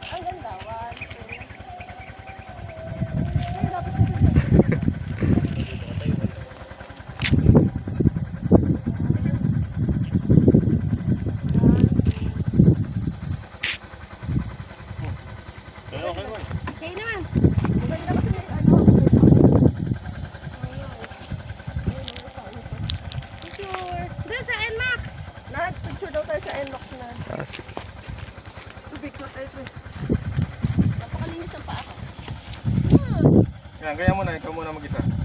Ang ganda. One, two. Ay, dapat kasi okay naman. Maganda kasi may ano. Picture. Doon sa NMAX. Picture daw tayo sa NMAX na. Tubig na tayo. Napakalinis ang paa ko. Yan, kaya mo na, ikaw muna mag-isa.